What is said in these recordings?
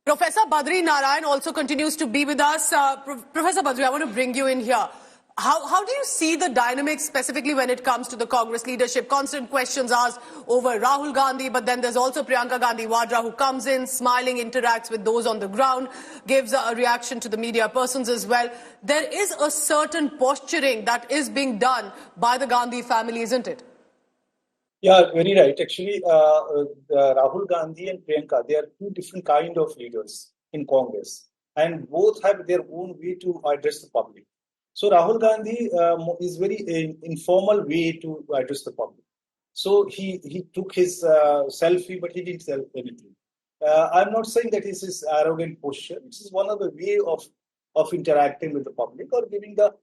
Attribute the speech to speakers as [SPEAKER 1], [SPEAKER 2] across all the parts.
[SPEAKER 1] Professor Badri Narayan also continues to be with us. Professor Badri, I want to bring you in here. How do you see the dynamics specifically when it comes to the Congress leadership? Constant questions asked over Rahul Gandhi, but then there's also Priyanka Gandhi Vadra who comes in, smiling, interacts with those on the ground, gives a reaction to the media persons as well. There is a certain posturing that is being done by the Gandhi family, isn't it?
[SPEAKER 2] Yeah, very right. Actually, Rahul Gandhi and Priyanka, they are two different kind of leaders in Congress, and both have their own way to address the public. So Rahul Gandhi is very informal way to address the public. So he took his selfie, but he didn't tell anything. I'm not saying that this is arrogant posture. This is one of the way of interacting with the public or giving the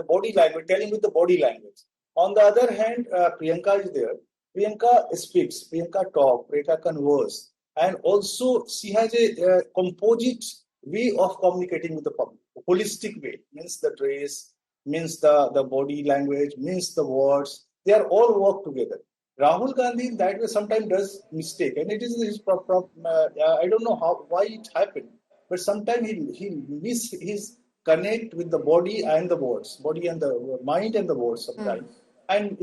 [SPEAKER 2] body language, telling with the body language. On the other hand, Priyanka is there. Priyanka speaks, Priyanka talks, Priyanka converses, and also she has a composite way of communicating with the public. A holistic way means the dress, means the body language, means the words. They are all work together. Rahul Gandhi in that way sometimes does mistake, and it is his I don't know why it happened, but sometimes he miss his connect with the body and the words, body and the mind and the words sometimes. And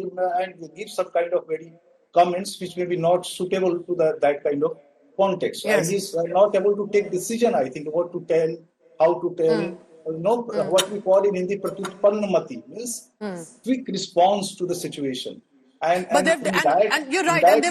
[SPEAKER 2] give some kind of very comments which may be not suitable to that kind of context.
[SPEAKER 1] Yes.
[SPEAKER 2] And he's not able to take decision, I think, what to tell, how to tell. What we call in Hindi pratutpannamati means quick response to the situation. And
[SPEAKER 1] you're right, and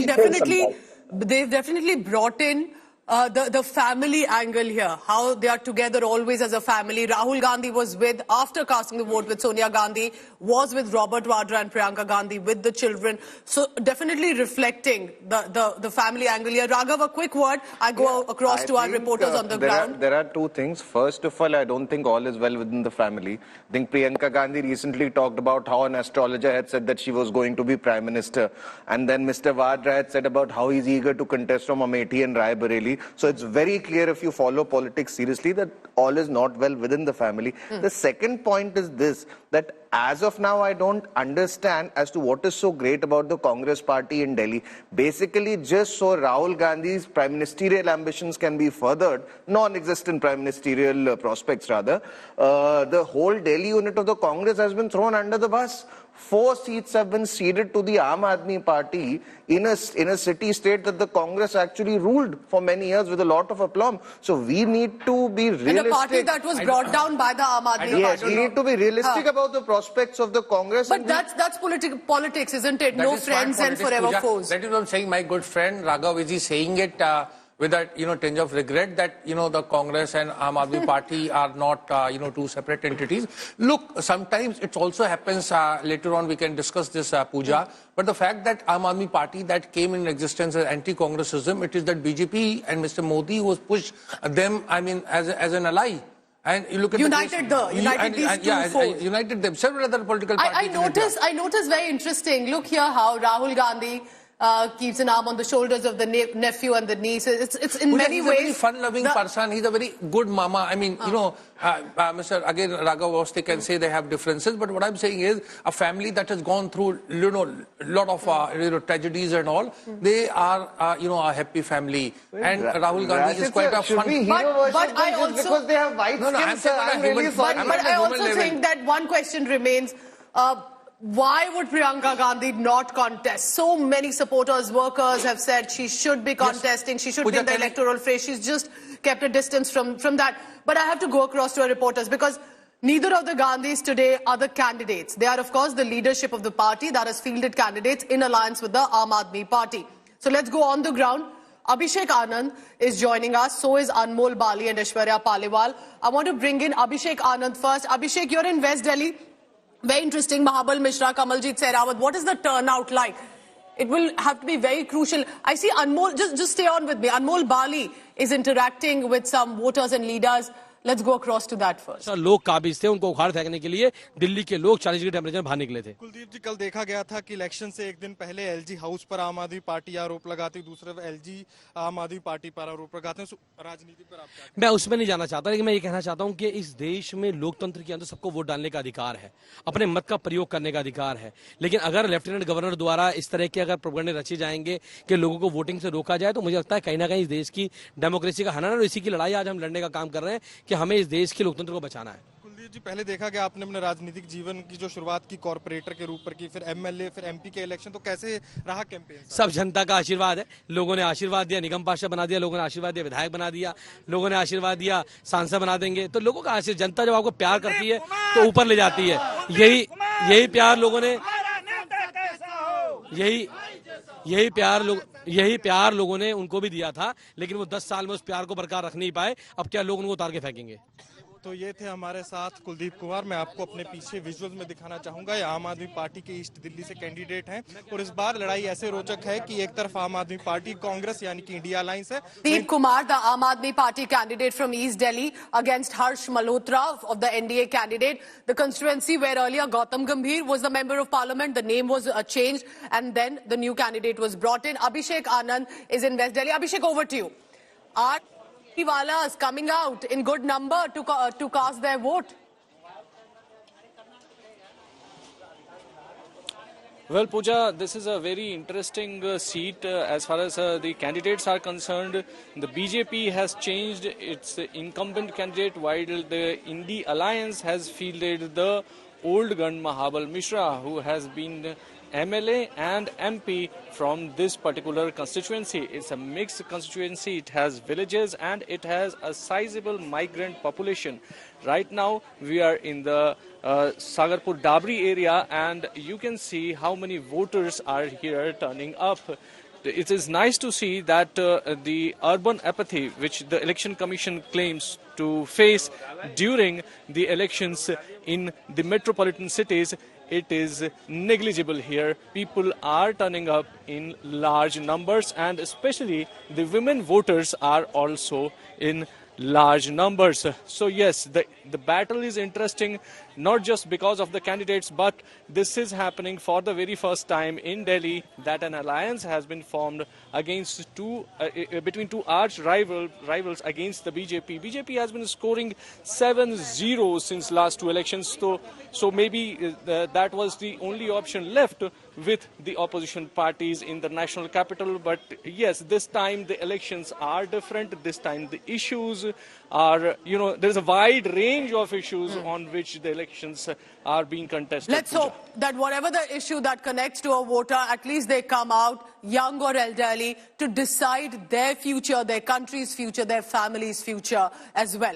[SPEAKER 1] they've definitely brought in the family angle here, how they are together always as a family. Rahul Gandhi was after casting the vote with Sonia Gandhi, was with Robert Vadra and Priyanka Gandhi with the children. So definitely reflecting the family angle here. Raghav, a quick word. I go across to our reporters on the ground.
[SPEAKER 3] There are two things. First of all, I don't think all is well within the family. I think Priyanka Gandhi recently talked about how an astrologer had said that she was going to be Prime Minister. And then Mr. Vadra had said about how he's eager to contest from Amethi and Rai Bareli. So it's very clear if you follow politics seriously that all is not well within the family. The second point is this, that as of now, I don't understand as to what is so great about the Congress party in Delhi. Basically, just so Rahul Gandhi's prime ministerial ambitions can be furthered, non-existent prime ministerial prospects rather, the whole Delhi unit of the Congress has been thrown under the bus. 4 seats have been ceded to the Aam Aadmi Party in a city-state that the Congress actually ruled for many years with a lot of aplomb. So we need to be realistic.
[SPEAKER 1] And a party that was brought down by the Aam Aadmi Party.
[SPEAKER 3] Yes, we need to be realistic about the prospects of the Congress.
[SPEAKER 1] But that's politics, isn't it? No friends and forever foes.
[SPEAKER 4] That is what I'm saying. My good friend Raghav, is he saying it with that tinge of regret that the Congress and Aam Aadmi Party are not two separate entities. Look, sometimes it also happens. Later on we can discuss this, Pooja. But the fact that Aam Aadmi Party that came in existence as anti-Congressism, it is that BJP and Mr. Modi who has pushed them, as an ally. And you look at
[SPEAKER 1] united these two foes.
[SPEAKER 4] United them. Several other political parties.
[SPEAKER 1] I noticed very interesting. Look here how Rahul Gandhi keeps an arm on the shoulders of the nephew and the niece. It's in many ways.
[SPEAKER 4] He's a very fun-loving person. He's a very good mama. Mr. Again, Raghav Austin can say they have differences, but what I'm saying is a family that has gone through, a lot of tragedies and all. They are, a happy family. And Rahul Gandhi is quite a fun.
[SPEAKER 1] But I also
[SPEAKER 3] because they have white skin.
[SPEAKER 1] But I also think that one question remains. Why would Priyanka Gandhi not contest? So many supporters, workers have said she should be contesting, she should be in the electoral phrase. She's just kept a distance from that. But I have to go across to our reporters because neither of the Gandhis today are the candidates. They are, of course, the leadership of the party that has fielded candidates in alliance with the Aam Aadmi Party. So let's go on the ground. Abhishek Anand is joining us. So is Anmol Bali and Aishwarya Paliwal. I want to bring in Abhishek Anand first. Abhishek, you're in West Delhi. Very interesting. Mahabal Mishra, Kamaljit Sehrawat. What is the turnout like? It will have to be very crucial. I see Anmol, just stay on with me. Anmol Bali is interacting with some voters and leaders. Let's go across to that first.
[SPEAKER 5] लोग काबिज थे, उनको उखाड़ फेंकने के लिए दिल्ली के लोग 40 डिग्री टेम्परेचर बाहर निकले थे।
[SPEAKER 6] कुलदीप जी, कल देखा गया था कि इलेक्शन से एक दिन पहले एलजी हाउस पर आम आदमी पार्टी आरोप लगाती, दूसरे एलजी आम आदमी पार्टी पर आरोप लगाते हैं। राजनीति पर आप
[SPEAKER 5] मैं उसमें नहीं जाना चाहता, लेकिन मैं ये कहना चाहता हूं कि इस देश में लोकतंत्र के अंदर सबको वोट डालने का अधिकार है, अपने मत का प्रयोग करने का अधिकार है। लेकिन अगर लेफ्टिनेंट गवर्नर द्वारा इस तरह के अगर प्रोपेगेंडे रचे जाएंगे कि लोगों को वोटिंग से रोका जाए, तो मुझे लगता है कहीं ना कहीं इस देश की डेमोक्रेसी का हनन, और इसी की लड़ाई आज हम लड़ने का काम कर रहे हैं कि हमें इस देश के लोकतंत्र को बचाना है।
[SPEAKER 6] कुलदीप जी, पहले देखा गया आपने अपने राजनीतिक जीवन की जो शुरुआत की कॉर्पोरेटर के रूप पर की, फिर एमएलए, फिर एमपी के इलेक्शन, तो कैसे रहा कैंपेन?
[SPEAKER 5] सब जनता का आशीर्वाद है। लोगों ने आशीर्वाद दिया, निगम पार्षद बना दिया, लोगों ने आशीर्वाद दिया, विधायक बना दिया, लोगों ने आशीर्वाद दिया, सांसद बना देंगे। तो लोगों का आशीर्वाद, जनता जब आपको प्यार करती है तो ऊपर ले जाती है। यही प्यार लोगों ने यही प्यार लोगों ने उनको भी दिया था, लेकिन वो 10 साल में उस प्यार को बरकरार रख नहीं पाए। अब क्या लोग उनको उतार के फेंकेंगे?
[SPEAKER 6] तो ये थे हमारे साथ कुलदीप कुमार। मैं आपको अपने पीछे विजुअल्स में दिखाना चाहूंगा। ये आम आदमी पार्टी के ईस्ट दिल्ली से कैंडिडेट हैं, और इस बार लड़ाई ऐसे रोचक है कि एक तरफ आम आदमी पार्टी, कांग्रेस यानी कि इंडिया अलायंस है।
[SPEAKER 1] Kuldip Kumar, the Aam Aadmi Party candidate from East Delhi, against Harsh Malhotra of the NDA candidate. The constituency where earlier Gautam Gambhir was the member of parliament, the name was changed, and then the new candidate was brought in. Abhishek Anand is in West Delhi. Abhishek, over to you. Are Walas coming out in good number to cast their vote?
[SPEAKER 7] Well, Pooja, this is a very interesting seat as far as the candidates are concerned. The BJP has changed its incumbent candidate, while the Indie Alliance has fielded the old gun Mahabal Mishra, who has been MLA and MP from this particular constituency. It's a mixed constituency. It has villages and it has a sizable migrant population. Right now, we are in the Sagarpur Dabri area, and you can see how many voters are here turning up. It is nice to see that the urban apathy which the Election Commission claims to face during the elections in the metropolitan cities, it is negligible here. People are turning up in large numbers, and especially the women voters are also in large numbers. So yes, the battle is interesting, not just because of the candidates, but this is happening for the very first time in Delhi, that an alliance has been formed against between two arch rivals against the BJP. BJP has been scoring 7-0 since last two elections, so maybe that was the only option left with the opposition parties in the national capital. But yes, this time the elections are different. This time the issues are, there's a wide range of issues on which the elections are being contested.
[SPEAKER 1] Let's hope that whatever the issue that connects to a voter, at least they come out, young or elderly, to decide their future, their country's future, their family's future as well.